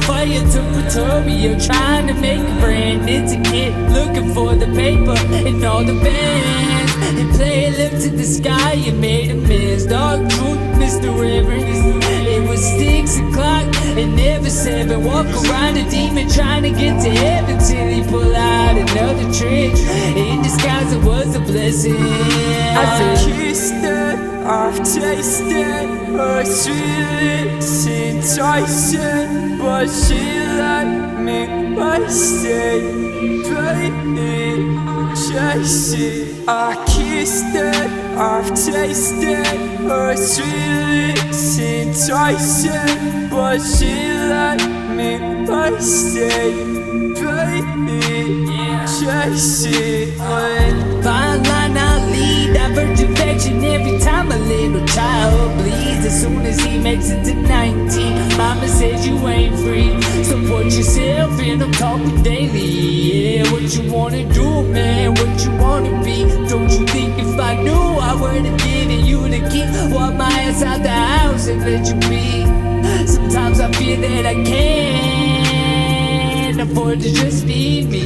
fire tutorial, trying to make a brand ticket, looking for the paper and all the bands, and play it up to the sky and made a mess. Dark truth, Mr. Reverend. It was 6 o'clock and never 7. Walk around a demon trying to get to heaven till he pull out another trick. In disguise it was a blessing. I've kissed her, I've tasted her sweet lips enticing, but she let me waste it, baby, chase it. I kissed her, I've tasted her sweet lips enticing, but she let me waste it, baby, chase it. Fine line I'll lead, divert infection every time a little child bleeds. As soon as he makes it to 19, mama says you ain't free. Support yourself and I'm talking daily. Yeah, what you wanna do, man, what you wanna be. Don't you think if I knew I would have given you the key, walk my ass out the house and let you be. Sometimes I feel that I can't afford to just be me.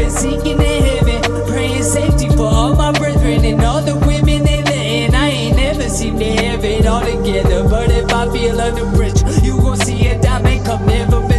Seeking in heaven, praying safety for all my brethren and all the women they letting. I ain't never seem to have it all together, but if I feel under pressure, you gon' see a diamond come never back.